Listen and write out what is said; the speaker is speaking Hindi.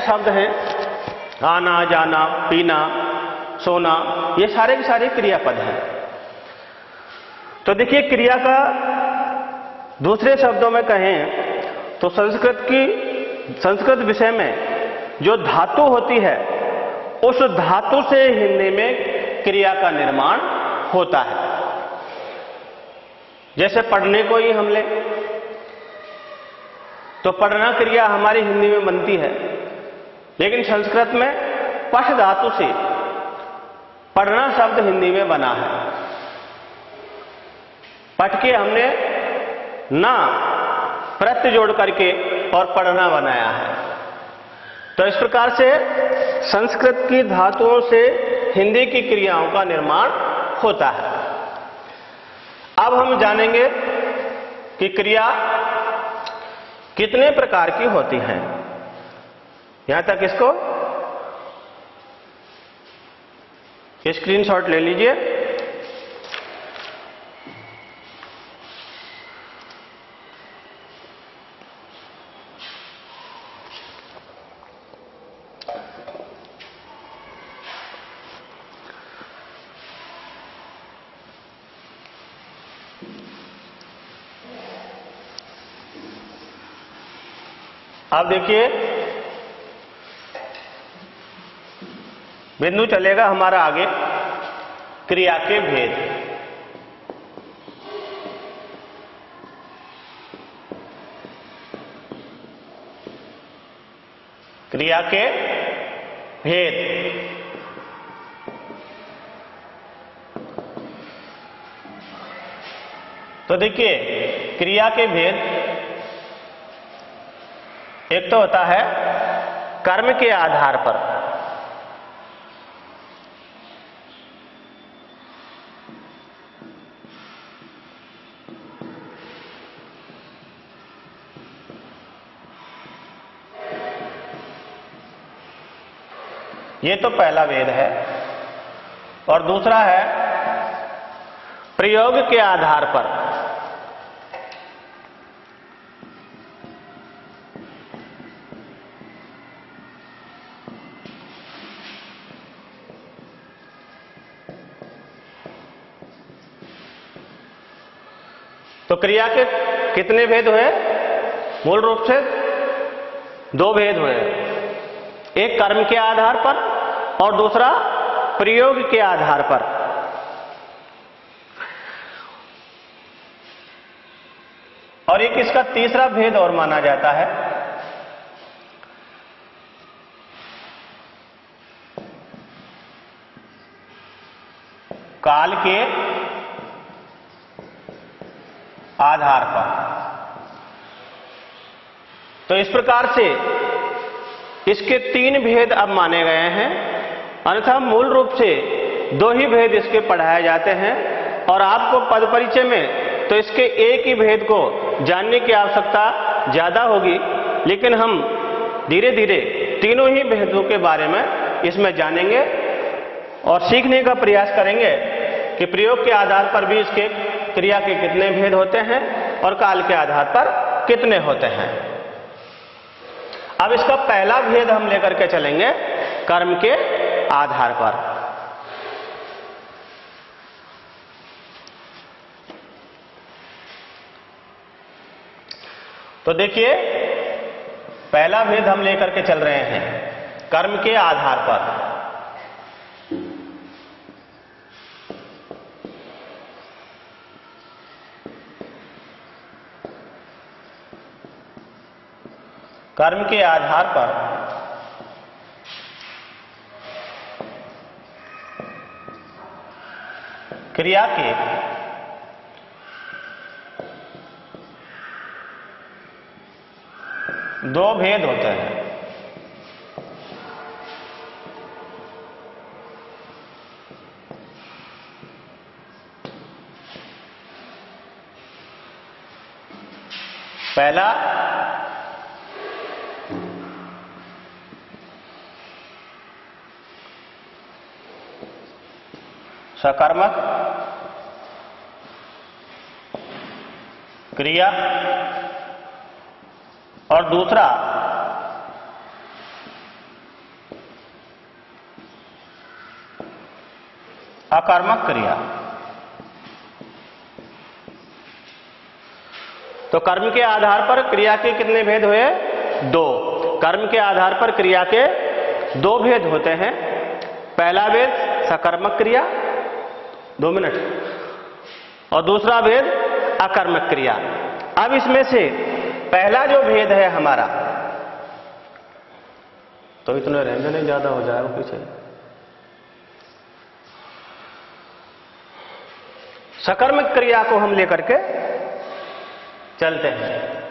शब्द हैं, आना, जाना, पीना, सोना, ये सारे के सारे क्रियापद हैं। तो देखिए, क्रिया का दूसरे शब्दों में कहें तो संस्कृत विषय में जो धातु होती है, उस धातु से हिंदी में क्रिया का निर्माण होता है। जैसे पढ़ने को ही हम लें तो पढ़ना क्रिया हमारी हिंदी में बनती है, लेकिन संस्कृत में पठ धातु से पढ़ना शब्द हिंदी में बना है। पठ के हमने ना प्रत्यय जोड़ करके और पढ़ना बनाया है। तो इस प्रकार से संस्कृत की धातुओं से हिंदी की क्रियाओं का निर्माण होता है। अब हम जानेंगे कि क्रिया कितने प्रकार की होती हैं। यहां तक इसको स्क्रीनशॉट ले लीजिए। अब देखिए, बिंदु चलेगा हमारा आगे क्रिया के भेद। क्रिया के भेद। तो देखिए, क्रिया के भेद एक तो होता है कर्म के आधार पर। ये तो पहला भेद है। और दूसरा है प्रयोग के आधार पर। तो क्रिया के कितने भेद हुए? मूल रूप से दो भेद हुए, एक कर्म के आधार पर और दूसरा प्रयोग के आधार पर। और एक इसका तीसरा भेद और माना जाता है, काल के आधार पर। तो इस प्रकार से इसके तीन भेद अब माने गए हैं। अन्यथा मूल रूप से दो ही भेद इसके पढ़ाए जाते हैं, और आपको पद परिचय में तो इसके एक ही भेद को जानने की आवश्यकता ज्यादा होगी, लेकिन हम धीरे धीरे तीनों ही भेदों के बारे में इसमें जानेंगे और सीखने का प्रयास करेंगे कि प्रयोग के आधार पर भी इसके क्रिया के कितने भेद होते हैं और काल के आधार पर कितने होते हैं। अब इसका पहला भेद हम लेकर के चलेंगे कर्म के आधार पर। तो देखिए, पहला भेद हम लेकर के चल रहे हैं कर्म के आधार पर। कर्म के आधार पर क्रिया के दो भेद होते हैं। पहला सकर्मक क्रिया और दूसरा अकर्मक क्रिया। तो कर्म के आधार पर क्रिया के कितने भेद हुए? 2। कर्म के आधार पर क्रिया के 2 भेद होते हैं। पहला भेद सकर्मक क्रिया, 2 मिनट, और दूसरा भेद अकर्मक क्रिया। अब इसमें से पहला जो भेद है हमारा, तो इतने रहने नहीं, ज्यादा हो जाएगा पीछे। सकर्मक क्रिया को हम लेकर के चलते हैं।